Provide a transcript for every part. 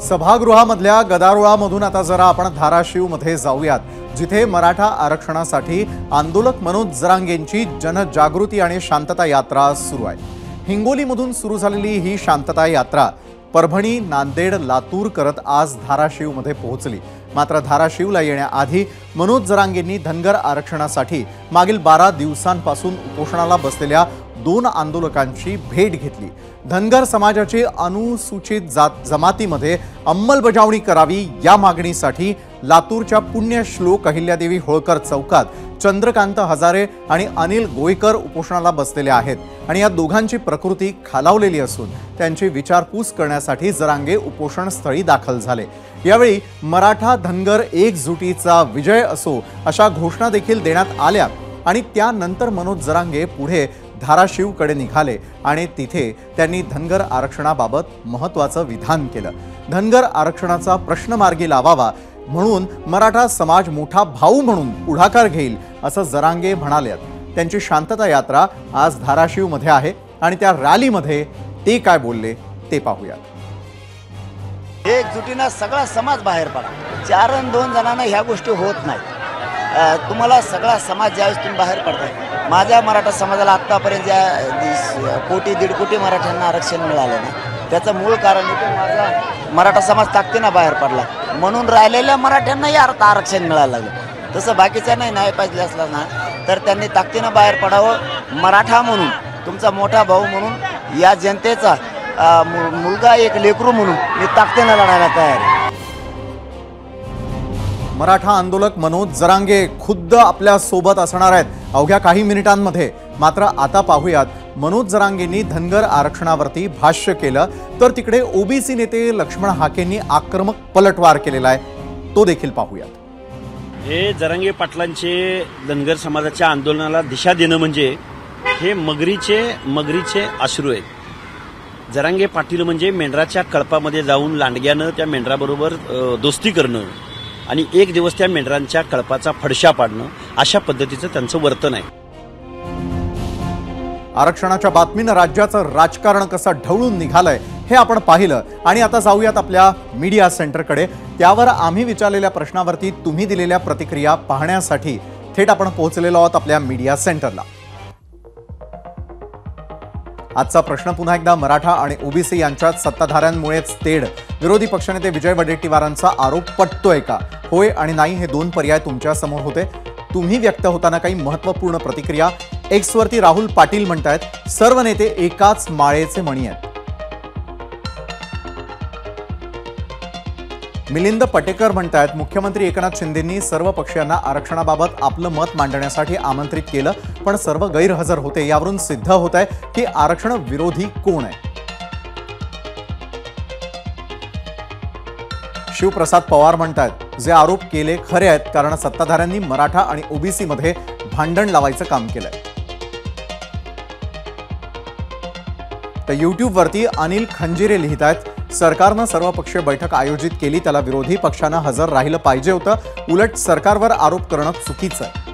सभागृहामधल्या गदारोळामधून आता जरा आपण धाराशिवमध्ये जाऊयात, जिथे मराठा आरक्षणासाठी आंदोलक मनोज जरांगेंची जनजागृती आणि शांतता यात्रा सुरू आहे। हिंगोलीमधून सुरू झालेली ही शांतता यात्रा परभणी, नांदेड, लातूर करत आज धाराशिवमध्ये पोहोचली। मात्र धाराशिवला येण्याआधी मनोज जरांगेंनी धनगर आरक्षणासाठी मागील 12 दिवसांपासून उपोषणाला बसलेल्या 2 आंदोलकांची भेट घेतली। धनगर समाजाची अनुसूचित जमातीमध्ये अंमलबजावणी करावी या मागणीसाठी लातूरच्या पुण्यश्लोक अहिल्यादेवी होळकर चौकात चंद्रकांत हजारे आणि अनिल गोयकर उपोषणाला बसलेले आहेत आणि या दोघांची प्रकृती खालावलेली असून त्यांची विचारपूस करण्यासाठी जरांगे उपोषणस्थळी दाखल झाले। यावेळी मराठा धनगर एकजुटीचा विजय असो अशा घोषणा देखील देण्यात आल्या आणि त्यानंतर मनोज जरांगे पुढे धाराशिवकडे निघाले आणि तिथे त्यांनी धनगर आरक्षणाबाबत महत्त्वाचं विधान केलं। धनगर आरक्षणाचा प्रश्न मार्गी लावावा म्हणून मराठा समाज मोठा भाऊ म्हणून पुढाकार घेईल असं जरांगे म्हणाले। त्यांची शांतता यात्रा आज धाराशिवमध्ये आहे आणि त्या रॅलीमध्ये ते काय बोलले ते पाहूयात। एकजुटीनं सगळा समाज बाहेर पडा। 4 अन 2 जणांना ह्या गोष्टी होत नाही। तुम्हाला सगळा समाज ज्यावेळेस तुम्ही बाहेर पडताय, माझ्या मराठा समाजाला आत्तापर्यंत ज्या कोटी 1.5 कोटी मराठ्यांना आरक्षण मिळालं नाही, त्याचं मूळ कारण आहे की माझा मराठा समाज ताकदीनं बाहेर पडला म्हणून राहिलेल्या मराठ्यांनाही आरक्षण मिळायला लागलं। तसं बाकीचं नाही पाहिजे असलं ना तर त्यांनी ताकदीनं बाहेर पडावं। मराठा म्हणून, तुमचा मोठा भाऊ म्हणून, या जनतेचा मुलगा, एक लेकरू म्हणून मी ताकदीनं लढायला तयार आहे। मराठा आंदोलक मनोज जरांगे खुद्द आपल्या सोबत असणार आहेत अवघ्या काही मिनिटांमध्ये। मात्र आता पाहूयात मनोज जरांगेंनी धनगर आरक्षणावरती भाष्य केलं तर तिकडे ओबीसी नेते लक्ष्मण हाकेंनी आक्रमक पलटवार केलेला आहे, तो देखील पाहूयात। हे जरांगे पाटलांचे धनगर समाजाच्या आंदोलनाला दिशा देणं म्हणजे हे मगरीचे अश्रू आहेत। जरांगे पाटील म्हणजे मेंढराच्या कळपामध्ये जाऊन लांडग्यानं त्या मेंढराबरोबर दोस्ती करणं आणि एक दिवस त्या मेंढरांच्या कळपाचा फडशा पाडणं, अशा पद्धतीचं त्यांचं वर्तन आहे। आरक्षणाच्या बातमीनं राज्याचं राजकारण कसं ढवळून निघालंय हे आपण पाहिलं आणि आता जाऊयात आपल्या मीडिया सेंटरकडे। त्यावर आम्ही विचारलेल्या प्रश्नावरती तुम्ही दिलेल्या प्रतिक्रिया पाहण्यासाठी थेट आपण पोहोचलेलो आहोत आपल्या मीडिया सेंटरला। आजचा प्रश्न पुन्हा एकदा मराठा आणि ओबीसी यांच्यात सत्ताधाऱ्यांमुळेच तेढ, विरोधी पक्षनेते विजय वडेट्टीवारांचा आरोप पटतोय का? होय आणि नाही हे 2 पर्याय तुमच्या समोर होते। तुम्ही व्यक्त होताना काही महत्त्वपूर्ण प्रतिक्रिया। एक्स वरती राहुल पाटील म्हणतायत सर्व नेते एकाच माळेचे मणी आहेत। मिलिंद पटेकर म्हणतायत मुख्यमंत्री एकनाथ शिंदेंनी सर्व पक्षीयांना आरक्षणाबाबत आपलं मत मांडण्यासाठी आमंत्रित केलं पण सर्व गैरहजर होते, यावरून सिद्ध होत आहे की आरक्षण विरोधी कोण आहे। शिवप्रसाद पवार म्हणतायत जे आरोप केले खरे आहेत कारण सत्ताधाऱ्यांनी मराठा आणि ओबीसी मध्ये भांडण लावायचं काम केलंय। तर YouTube वरती अनिल खंजिरे लिहितायत सरकारनं सर्वपक्षीय बैठक आयोजित केली, त्याला विरोधी पक्षानं हजर राहिलं पाहिजे होतं, उलट सरकारवर आरोप करणं चुकीचं आहे।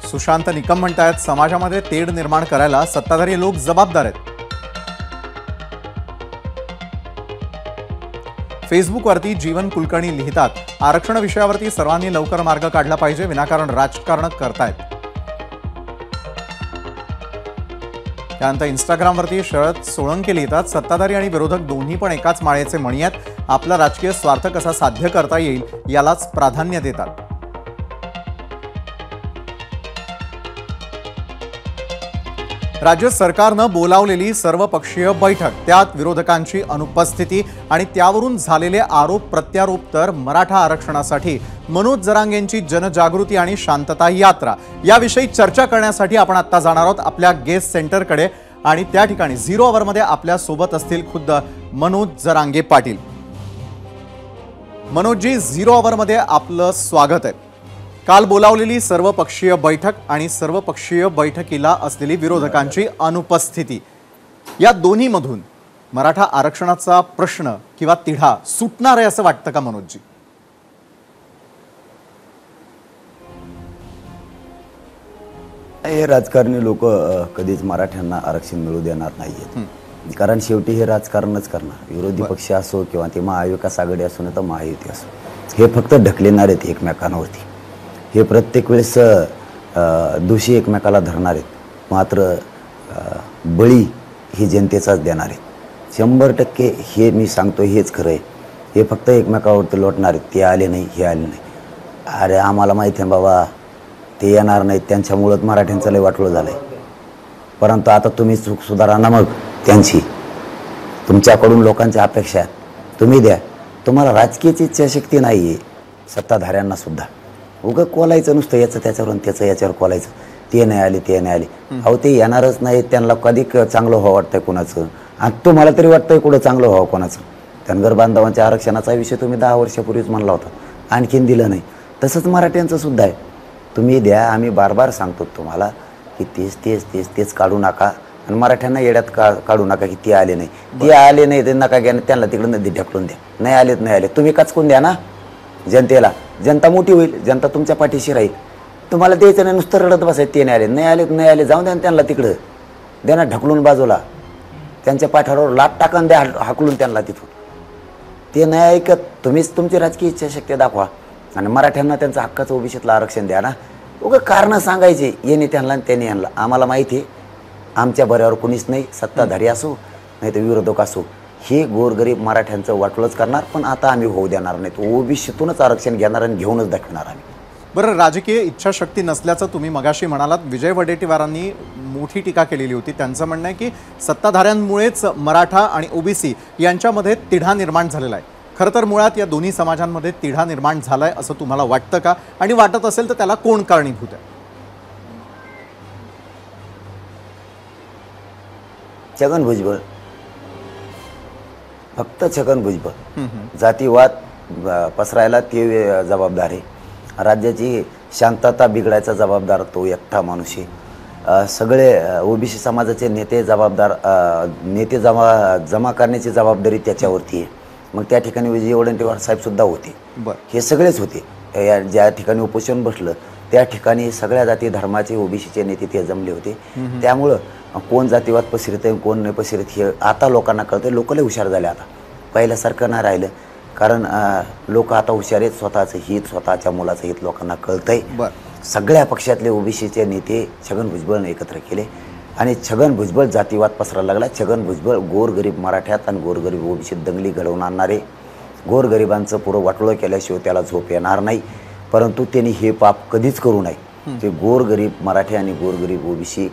सुशांत निकम म्हणतायत समाजामध्ये तेढ निर्माण करायला सत्ताधारी लोक जबाबदार आहेत। फेसबुक वरती जीवन कुलकर्णी लिहितात आरक्षण विषयावरती सर्वांनी लवकर मार्ग काढला पाहिजे, विनाकारण राजकारण करतायत। त्यानंतर इंस्टाग्रामवरती शरद सोळंके लिहितात सत्ताधारी आणि विरोधक दोन्ही पण एकाच माळेचे मणी आहेत, आपला राजकीय स्वार्थ कसा साध्य करता येईल यालाच प्राधान्य देतात। राज्य सरकारनं बोलावलेली सर्वपक्षीय बैठक, त्यात विरोधकांची अनुपस्थिती आणि त्यावरून झालेले आरोप प्रत्यारोप, तर मराठा आरक्षणासाठी मनोज जरांगेंची जनजागृती आणि शांतता यात्रा याविषयी चर्चा करण्यासाठी आपण आता जाणार आहोत आपल्या गेस्ट सेंटरकडे आणि त्या ठिकाणी 0 अवरमध्ये आपल्या सोबत असतील खुद्द मनोज जरांगे पाटील। मनोजजी, 0 अवरमध्ये आपलं स्वागत आहे। काल बोलावलेली सर्वपक्षीय बैठक आणि सर्वपक्षीय बैठकीला असलेली विरोधकांची अनुपस्थिती, या दोन्हीमधून मराठा आरक्षणाचा प्रश्न किंवा तिढा सुटणार आहे असं वाटतं का मनोजजी? हे राजकारणी लोक कधीच मराठ्यांना आरक्षण मिळू देणार नाहीत। कारण शेवटी हे राजकारणच करणार, विरोधी पक्ष असो किंवा ते महाविकास आघाडी असो नाही तर महायुती असो, हे फक्त ढकलेणार आहेत एकमेकांवरती. हे प्रत्येक वेळेस दोषी एकमेकाला धरणार आहेत, मात्र बळी ही जनतेचाच देणार आहेत. 100% हे मी सांगतो हेच खरं आहे. हे फक्त एकमेकावरती लोटणार आहेत, ते आले नाही हे आले नाही. अरे आम्हाला माहिती आहे बाबा ते येणार नाहीत, त्यांच्यामुळंच मराठ्यांचं लय वाटलं झालं आहे. परंतु आता तुम्ही चूक सुधारा ना मग त्यांची. तुमच्याकडून लोकांच्या अपेक्षा आहेत, तुम्ही द्या. तुम्हाला राजकीयची इच्छाशक्ती नाही आहे सत्ताधाऱ्यांना सुद्धा. उगं कोलायचं नुसतं याचं त्याच्यावरून त्याचं याच्यावर कोलायचं, ते नाही आले ते नाही आले. अहो ते येणारच नाही, त्यांना कधी चांगलं व्हावं वाटतंय कोणाचं, आणि तुम्हाला तरी वाटतंय कुठं चांगलं व्हावं कोणाचं. धनगर बांधवांच्या आरक्षणाचा विषय तुम्ही 10 वर्षापूर्वीच म्हणला होता, आणखीन दिलं नाही. तसंच मराठ्यांचं सुद्धा आहे, तुम्ही द्या. आम्ही बार बार सांगतो तुम्हाला की तेच तेच तेच तेच काढू नका, आणि मराठ्यांना येड्यात काढू नका की ते आले नाही ते आले नाही ते नका घ्या, त्यांना तिकडं नदी ढकलून द्या. नाही आले तुम्ही कचकून द्या ना जनतेला. जनता मोठी होईल, जनता तुमच्या पाठीशी राहील. तुम्हाला द्यायचं नाही, नुसतं रडत बसायचं ते नाही आले जाऊन द्या त्यांना तिकडं, द्या ना ढकलून बाजूला. त्यांच्या पाठ्यावर लाट टाकून द्या हाकलून त्यांना तिथून. ते नाही ऐकत, तुम्हीच तुमची राजकीय इच्छाशक्ती दाखवा आणि मराठ्यांना त्यांचं हक्काचं ओबीसीतलं आरक्षण द्या ना. उगं कारणं सांगायचे येणे त्यांना आणि त्याने यांना. आम्हाला माहिती आहे आमच्या बऱ्यावर कुणीच नाही, सत्ताधारी असो नाही तर विरोधक असो, हे गोरगरीब मराठ्यांचं वाटलंच करणार. पण आता आम्ही होऊ देणार नाही, ओबीसीतूनच आरक्षण घेणार आणि घेऊनच दाखवणार आम्ही. बरं, राजकीय इच्छाशक्ती नसल्याचं तुम्ही मगाशी म्हणालात. विजय वडेट्टीवारांनी मोठी टीका केलेली होती. त्यांचं म्हणणं आहे की सत्ताधाऱ्यांमुळेच मराठा आणि ओबीसी यांच्यामध्ये तिढा निर्माण झालेला आहे. खरं तर मुळात या दोन्ही समाजांमध्ये तिढा निर्माण झालाय असं तुम्हाला वाटतं का, आणि वाटत असेल तर त्याला कोण कारणीभूत आहे? छगन भुजबळ, फक्त छगन भुजबळ. जातीवाद पसरायला ते जबाबदार आहे, राज्याची शांतता बिघडायचा जबाबदार तो एकटा माणूस आहे. सगळे ओबीसी समाजाचे नेते जबाबदार, नेते जमा करण्याची जबाबदारी त्याच्यावरती आहे. मग त्या ठिकाणी विजय वडेट्टीवार साहेब सुद्धा होते, हे सगळेच होते. ज्या ठिकाणी उपोषण बसलं त्या ठिकाणी सगळ्या जाती धर्माचे ओबीसीचे नेते ते जमले होते. त्यामुळं कोण जातीवाद पसरत आहे कोण नाही पसरत हे आता लोकांना कळतं. लोक लय हुशार झाले आता, पहिल्यासारखं नाही राहिलं. कारण लोक आता हुशार आहेत, स्वतःचं हित स्वतःच्या मुलाचं हित लोकांना कळतंय. सगळ्या पक्षातले ओबीसीचे नेते छगन भुजबळने एकत्र केले आणि छगन भुजबळ जातीवाद पसरायला लागला. छगन भुजबळ गोरगरीब मराठ्यात आणि गोरगरीब ओबीसीत दंगली घडवून आणणारे, गोरगरिबांचं पुरं वाटोळं केल्याशिवाय त्याला झोप येणार नाही. परंतु त्यांनी हे पाप कधीच करू नये. ते गोरगरीब मराठी आणि गोरगरीब ओबीसी,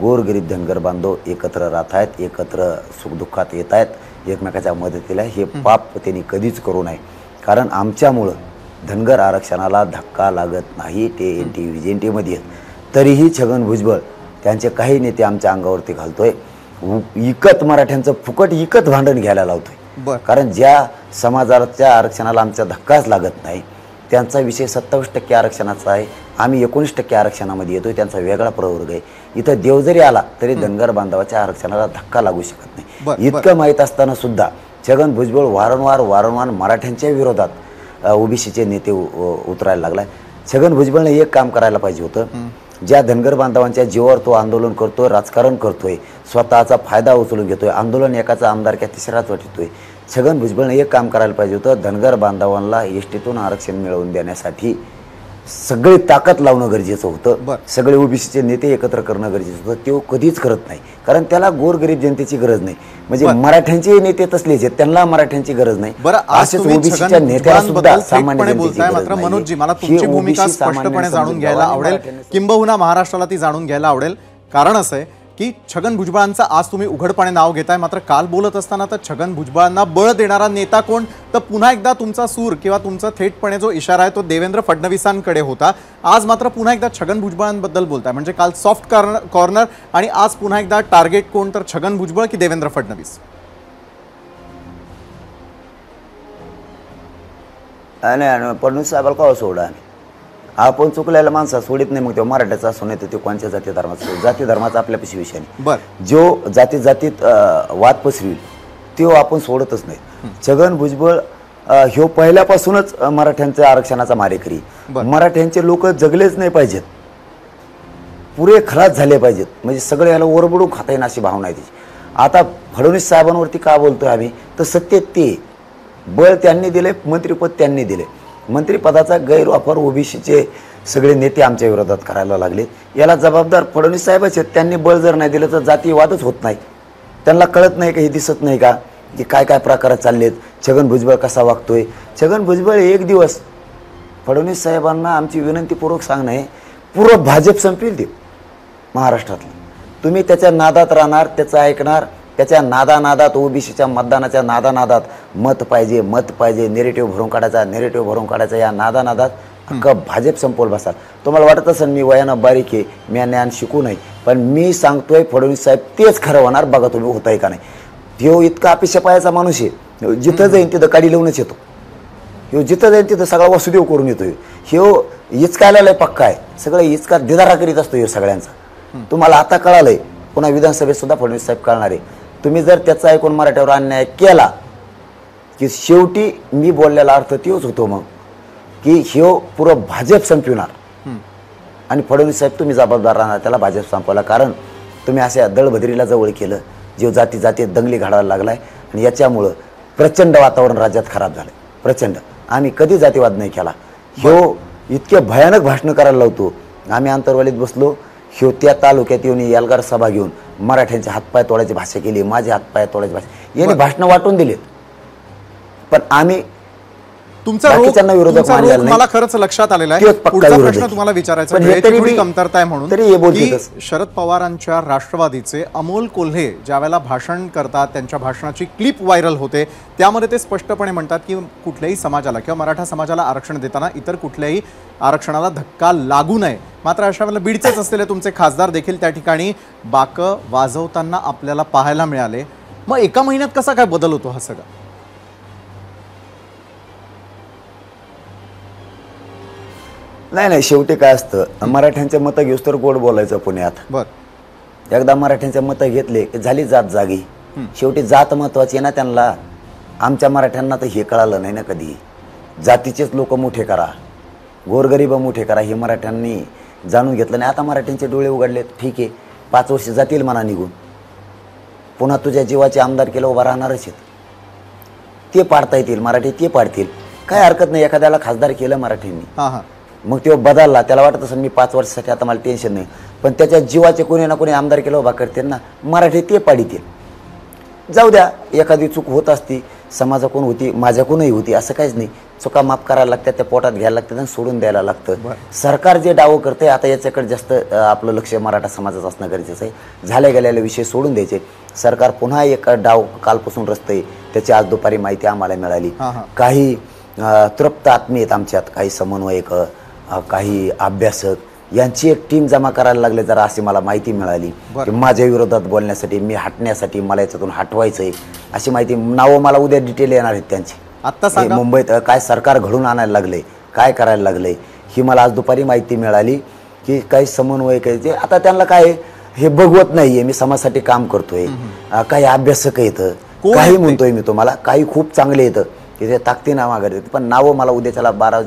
गोरगरीब धनगर बांधव एकत्र राहत आहेत, एकत्र सुखदुःखात येत आहेत, एकमेकाच्या मदतीला. हे पाप त्यांनी कधीच करू नये. कारण आमच्यामुळं धनगर आरक्षणाला धक्का लागत नाही. ते एनटी व्हीजेंटीमध्ये तरीही छगन भुजबळ त्यांचे काही नेते आमच्या अंगावरती घालतोय. इकत मराठ्यांचं फुकट इकत भांडण घ्यायला लावतोय. कारण ज्या समाजाच्या आरक्षणाला आमचा धक्काच लागत नाही त्यांचा विषय 27% आरक्षणाचा आहे. आम्ही 19% आरक्षणामध्ये येतोय, त्यांचा वेगळा प्रवर्ग आहे. इथं देव जरी आला तरी धनगर बांधवाच्या आरक्षणाला धक्का लागू शकत नाही. इतकं माहीत असताना सुद्धा छगन भुजबळ वारंवार मराठ्यांच्या विरोधात ओबीसीचे नेते उतरायला लागलाय. छगन भुजबळने एक काम करायला पाहिजे होतं. ज्या धनगर बांधवांच्या जीवावर तो आंदोलन करतोय, राजकारण करतोय, स्वतःचा फायदा उचलून घेतोय, आंदोलन एकाचा आमदारक्या तिसराच वाटतोय. छगन भुजबळने एक काम करायला पाहिजे होतं. धनगर बांधवांना एसटीतून आरक्षण मिळवून देण्यासाठी सगळी ताकद लावणं गरजेचं होतं. सगळे ओबीसीचे नेते एकत्र करणं गरजेचं होतं. ते कधीच करत नाही, कारण त्याला गोरगरीब जनतेची गरज नाही. म्हणजे मराठ्यांचे नेते तसलेच आहेत, त्यांना मराठ्यांची गरज नाही. असेच ओबीसीच्या नेत्याला सुद्धा सामान्य बोलताय. मात्र मनोजजी, मला तुमची भूमिका स्पष्टपणे जाणून घ्यायला आवडेल, किंबहुना महाराष्ट्राला ती जाणून घ्यायला आवडेल. कारण असं आहे की छगन भुजबळांचं आज तुम्ही उघडपणे नाव घेताय, मात्र काल बोलत असताना तर छगन भुजबळांना बळ देणारा नेता कोण, तर पुन्हा एकदा तुमचा सूर किंवा तुमचा थेटपणे जो इशारा आहे तो देवेंद्र फडणवीसांकडे होता. आज मात्र पुन्हा एकदा छगन भुजबळांबद्दल बोलताय. म्हणजे काल सॉफ्ट कॉर्नर आणि आज पुन्हा एकदा टार्गेट कोण, तर छगन भुजबळ की देवेंद्र फडणवीस? नाही, फडणवीस साहेबाला का सोडा, आपण चुकलेला माणसा सोडित नाही. मग तो मराठ्याचा असो नाही तर तो कोणत्या जाती धर्माचा, जाती धर्माचा आपल्यापाशी विषय नाही. जो जातीत वाद पसरवी तो आपण सोडतच नाही. छगन भुजबळ ह्यो पहिल्यापासूनच मराठ्यांच्या आरक्षणाचा मारेकरी. मराठ्यांचे लोक जगलेच नाही पाहिजेत, पुरे खलास झाले पाहिजेत, म्हणजे सगळे याला ओरबडून खाता येईल अशी भावना आहे त्याची. आता फडणवीस साहेबांवरती का बोलतोय आम्ही, तर सत्य ते बळ त्यांनी दिले, मंत्रिपद त्यांनी दिले, मंत्रिपदाचा गैरवापर ओबीसीचे सगळे नेते आमच्या विरोधात करायला लागले. याला जबाबदार फडणवीस साहेबच आहेत. त्यांनी बळ जर नाही दिलं तर जातीवादच होत नाही. त्यांना कळत नाही का, हे दिसत नाही का की काय काय प्रकार चाललेत, छगन भुजबळ कसा वागतोय. छगन भुजबळ एक दिवस फडणवीस साहेबांना आमची विनंतीपूर्वक सांगणं आहे, पूर्ण भाजप संपवेल ते महाराष्ट्रातलं. तुम्ही त्याच्या नादात राहणार, त्याचं ऐकणार, त्याच्या नादानादात ओबीसीच्या मतदानाच्या नादानादात मत पाहिजे नेरेटिव्ह भरून काढायचा या नादानादात अख्खं भाजप संपवल बसाल. तुम्हाला वाटत असेल मी वयानं बारीक आहे, मी ज्ञान शिकू नाही, पण मी सांगतोय फडणवीस साहेब तेच खरं होणार. बघा तुम्ही होत आहे का नाही. ह्यो इतका अपेक्षा पायाचा माणूस आहे, जिथं जाईन तिथं काडी लावूनच येतो. ह्यो जिथं जाईन तिथं सगळा वसुदेव करून येतो. ह्यो इचकायला पक्का आहे, सगळं इचका दिदारा करीत असतो ह्यो सगळ्यांचा. तुम्हाला आता कळालंय, पुन्हा विधानसभेत सुद्धा फडणवीस साहेब कळणार आहे. तुम्ही जर त्याचा ऐकून मराठ्यावर अन्याय केला की शेवटी मी बोललेला अर्थ तोच होतो मग, की ह्यो पुरं भाजप संपविणार आणि फडणवीस साहेब तुम्ही जबाबदार राहणार त्याला भाजप संपवला. कारण तुम्ही अशा दळभद्रीला जवळ केलं, जो जाती जाती दंगली घडायला लागलाय आणि याच्यामुळं प्रचंड वातावरण राज्यात खराब झालं. प्रचंड. आम्ही कधी जातीवाद नाही केला. ह्यो इतके भयानक भाषणं करायला लावतो. आम्ही आंतरवालीत बसलो, ह्यो त्या तालुक्यात येऊन एल्गार सभा घेऊन मराठ्यांचे हातपाय तोडायची भाषा केली, माझे हातपाय तोडायची भाषा, यांनी भाषणं वाटून दिलेत. पण आम्ही तुमचा बाकीच्यांना विरोधक तुमचा मानलेला रोग नाही. मला खरंच लक्षात आलेला तोच आहे. पक्का पुढचा विरोध प्रश्न आहे. तुम्हाला विचारायचा पण हे आहे, तरी थोडी बी- कमतरता आहे म्हणून, तरी हे बोलतेच. की शरद पवारांच्या राष्ट्रवादीचे अमोल कोल्हे ज्यावेळेला भाषण करतात, त्यांच्या भाषणाची क्लिप व्हायरल होते, त्यामध्ये ते स्पष्टपणे म्हणतात की कुठल्याही समाजाला किंवा मराठा समाजाला आरक्षण देताना इतर कुठल्याही आरक्षणाला धक्का लागू नये. मात्र अशा वेळेला बीडचेच असलेले तुमचे खासदार देखील त्या ठिकाणी बाकं वाजवताना आपल्याला पाहायला मिळाले. मग एका महिन्यात कसा काय बदल होतो हा सगळा? नाही, शेवटी काय असतं, मराठ्यांचे मतं घेऊस तर गोड बोलायचं पुण्यात. बर एकदा मराठ्यांचे मतं घेतले की झाली जात जागी. शेवटी जात महत्वाची आहे ना त्यांना. आमच्या मराठ्यांना तर हे कळालं नाही ना कधी. जातीचेच लोक मोठे करा, गोरगरीब मोठे करा, हे मराठ्यांनी जाणून घेतलं नाही. आता मराठ्यांचे डोळे उघडले, ठीक आहे 5 वर्ष जातील म्हणा निघून, पुन्हा तुझ्या जीवाचे आमदार केलं उभा राहणारच आहेत. ते पाडता येतील मराठी, ते पाडतील, काय हरकत नाही. एखाद्याला खासदार केलं मराठ्यांनी, मग तो बदलला, त्याला वाटत असेल मी 5 वर्षासाठी आता मला टेन्शन नाही, पण त्याच्या जीवाचे कोणी ना कोणी आमदार केलं उभा करतील ना मराठी, ते पाडीतील. जाऊ द्या, एखादी चूक होत असती, समाजाकडून होती, माझ्याकडूनही होती, असं काहीच नाही. चुका माफ करायला लागतात, त्या पोटात घ्यायला लागतात आणि सोडून द्यायला लागतं. सरकार जे डावं करतंय आता याच्याकडे जास्त आपलं लक्ष मराठा समाजाचं असणं गरजेचं आहे. झाल्या गेलेले विषय सोडून द्यायचे. सरकार पुन्हा एक डाव कालपासून रचतंय, त्याची आज दुपारी माहिती आम्हाला मिळाली. काही तृप्त आत्मी आहेत आमच्यात, काही समन्वयक, काही अभ्यासक, यांची एक टीम जमा करायला लागले जरा, अशी मला माहिती मिळाली. माझ्या विरोधात बोलण्यासाठी, मी हटण्यासाठी, मला याच्यातून हटवायचंय अशी माहिती. नावं मला उद्या डिटेल येणार आहेत त्यांची. आता मुंबईत काय सरकार घडून आणायला लागलंय, काय करायला लागलंय, ही मला आज दुपारी माहिती मिळाली. की काही समन्वयक आहे, आता त्यांना काय हे बघवत नाहीये मी समाजासाठी काम करतोय. काही अभ्यासक येतं, काही म्हणतोय मी तुम्हाला, काही खूप चांगले येतं की ते ताकदीनं मागे. पण नावं मला उद्याच्याला 12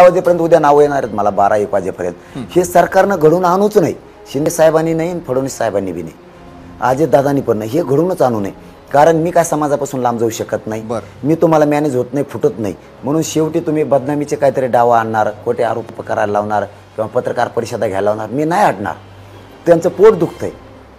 वाजेपर्यंत उद्या नावं येणार आहेत मला, 12-1 वाजेपर्यंत. हे सरकारनं घडून आणूच नाही. शिंदे साहेबांनी नाही, फडणवीस साहेबांनी बी नाही, अजित दादांनी पण नाही. हे घडूनच आणू नये. कारण मी काय समाजापासून लांब जाऊ शकत नाही. मी तुम्हाला मॅनेज होत नाही, फुटत नाही. म्हणून शेवटी तुम्ही बदनामीचे काहीतरी डावा आणणार, खोटे आरोप करायला लावणार किंवा पत्रकार परिषदा घ्यायला लावणार, मी नाही हटणार. त्यांचं पोट दुखतंय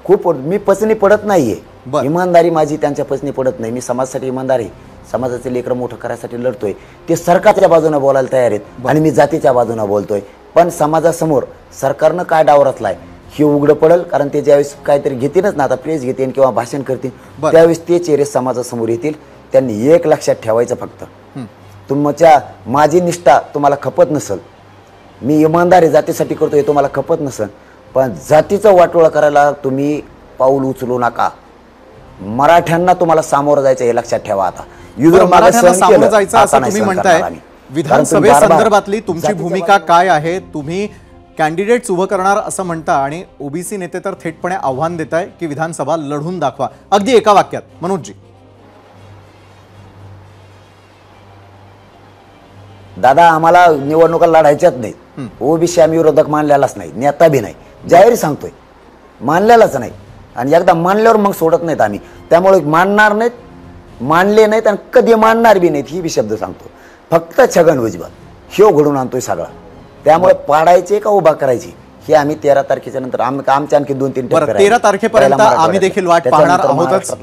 खूप. मी पचनी पडत नाहीये. इमानदारी माझी त्यांच्या पचनी पडत नाही. मी समाजासाठी इमानदार आहे, समाजाचे लेकरं मोठं करायसाठी लढतोय. ते सरकारच्या बाजूने बोलायला तयार आहेत आणि मी जातीच्या बाजूने बोलतोय. पण समाजासमोर सरकारनं काय डाव रचलाय हे उघडं पडेल. कारण ते ज्यावेळेस काहीतरी घेतीलच ना, आता प्रेस घेतील किंवा भाषण करतील, त्यावेळेस ते चेहरे समाजासमोर येतील. त्यांनी एक लक्षात ठेवायचं, फक्त तुमच्या माझी निष्ठा तुम्हाला खपत नसेल, मी इमानदारी जातीसाठी करतोय तुम्हाला खपत नसेल, पण जातीचं वाटोळं करायला तुम्ही पाऊल उचलू नका. मराठ्यांना तुम्हाला सामोरं जायचं हे लक्षात ठेवा. आता मराठ्यांना सामोरं जायचं असं तुम्ही म्हणताय. विधानसभेसंदर्भातली तुमची भूमिका काय आहे? तुम्ही कॅन्डिडेट्स उभं करणार असं म्हणता आणि ओबीसी नेते तर थेटपणे आव्हान देत आहे की विधानसभा लढून दाखवा. अगदी एका वाक्यात मनोजजी. दादा, आम्हाला निवडणुका लढायच्याच नाहीत. ओबीसी आम्ही विरोधक मानलेलाच नाही, नेता बी नाही, जाहीर सांगतोय, मानलेलाच नाही. आणि एकदा मानल्यावर मग सोडत नाहीत आम्ही. त्यामुळे मानणार नाहीत, मानले नाहीत आणि कधी मानणार बी नाहीत, ही बी शब्द सांगतो. फक्त छगन भुजबळ ह्यो घडून आणतोय सगळा. त्यामुळे पाडायचे का उभा करायचे हे आम्ही 13 तारखेच्या नंतर आमच्या आणखी 2-3 बरं, 13 तारखेपर्यंत आम्ही देखील वाट पाहणार आहोतच.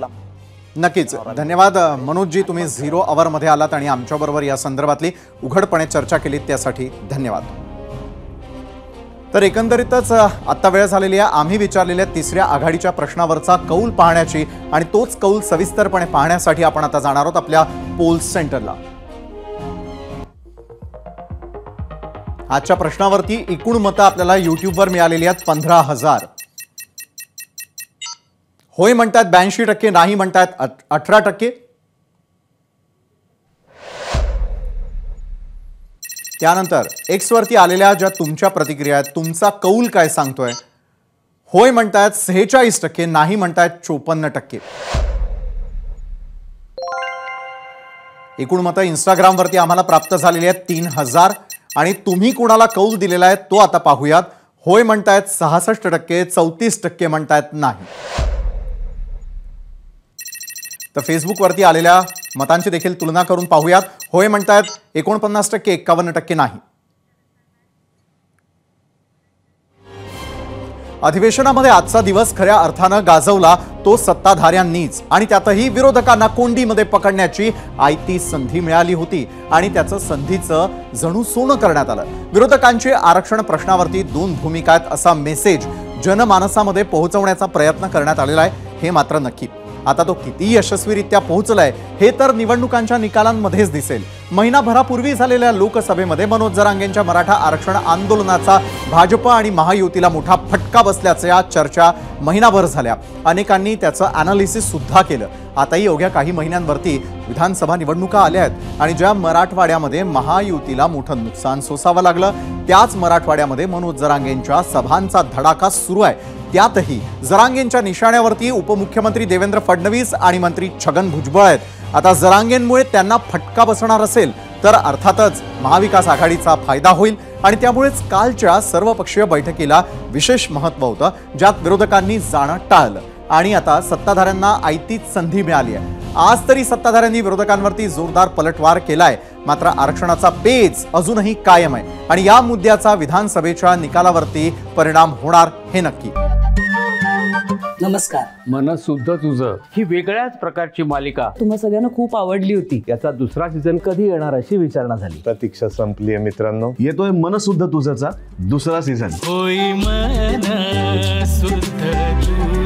नक्कीच. धन्यवाद मनोजजी, तुम्ही 0 आवर मध्ये आलात आणि आमच्याबरोबर या संदर्भातली उघडपणे चर्चा केलीत, त्यासाठी धन्यवाद. तर एकंदरीतच आत्ता वेळ झालेली आहे आम्ही विचारलेल्या तिसऱ्या आघाडीच्या प्रश्नावरचा कौल पाहण्याची, आणि तोच कौल सविस्तरपणे पाहण्यासाठी आपण आता जाणार आहोत आपल्या पोल्स सेंटरला. आजच्या प्रश्नावरती एकूण मतं आपल्याला युट्यूबवर मिळालेली आहेत 15,000. होय म्हणतात 82%, नाही म्हणतात 18%. त्यानंतर एक्स वरती आलेल्या ज्या तुमच्या प्रतिक्रिया आहेत, तुमचा कौल काय सांगतोय? होय म्हणतात 46%, नाही म्हणतात 54%. एकूण मतं इंस्टाग्रामवरती आम्हाला प्राप्त झालेली आहेत 3,000, आणि तुम्ही कोणाला कौल दिलेला आहे तो आता पाहूयात. होय म्हणतायत 66%, 34% म्हणतायत नाही. तर फेसबुकवरती आलेल्या मतांची देखील तुलना करून पाहूयात. होय म्हणतायत 49%, 51% नाही. अधिवेशनामध्ये आजचा दिवस खऱ्या अर्थानं गाजवला तो सत्ताधाऱ्यांनीच, आणि त्यातही विरोधकांना कोंडीमध्ये पकडण्याची आयती संधी मिळाली होती, आणि त्याचं संधीचं जणू सोनं करण्यात आलं. विरोधकांची आरक्षण प्रश्नावरती 2 भूमिका आहेत असा मेसेज जनमानसामध्ये पोहोचवण्याचा प्रयत्न करण्यात आलेला आहे, हे मात्र नक्की. आता तो किती यशस्वीरित्या पोहोचलाय हे तर निवडणुकांच्या निकालांमध्येच दिसेल. महिनाभरापूर्वी झालेल्या लोकसभेमध्ये मनोज जरांगेंच्या मराठा आरक्षण आंदोलनाचा भाजप आणि महायुतीला मोठा फटका बसल्याच्या चर्चा महिनाभर झाल्या. अनेकांनी त्याचं अनालिसिस सुद्धा केलं. आताही अवघ्या काही महिन्यांवरती विधानसभा निवडणुका आल्या आहेत, आणि ज्या मराठवाड्यामध्ये महायुतीला मोठं नुकसान सोसावं लागलं, त्याच मराठवाड्यामध्ये मनोज जरांगेंच्या सभांचा धडाका सुरू आहे. त्यातही जरांगेंच्या निशाण्यावरती उपमुख्यमंत्री देवेंद्र फडणवीस आणि मंत्री छगन भुजबळ आहेत. आता जरांगेंमुळे त्यांना फटका बसणार असेल तर अर्थातच महाविकास आघाडीचा फायदा होईल, आणि त्यामुळेच कालच्या सर्वपक्षीय बैठकीला विशेष महत्त्व होतं, ज्यात विरोधकांनी जाणं टाळलं, आणि आता सत्ताधाऱ्यांना आयतीच संधी मिळाली आहे. आज तरी सत्ताधाऱ्यांनी विरोधकांवरती जोरदार पलटवार केलाय, मात्र आरक्षणाचा पेच अजूनही कायम आहे, आणि या मुद्द्याचा विधानसभेच्या निकालावरती परिणाम होणार हे नक्की. नमस्कार. मन शुद्ध तुझं ही वेगळ्याच प्रकारची मालिका तुम्हा सगळ्यांना खूप आवडली होती. याचा दुसरा सीझन कधी येणार अशी विचारणा झाली. प्रतीक्षा संपली आहे मित्रांनो. येतोय मन शुद्ध तुझचा दुसरा सीझन. होई मन शुद्ध तुझं.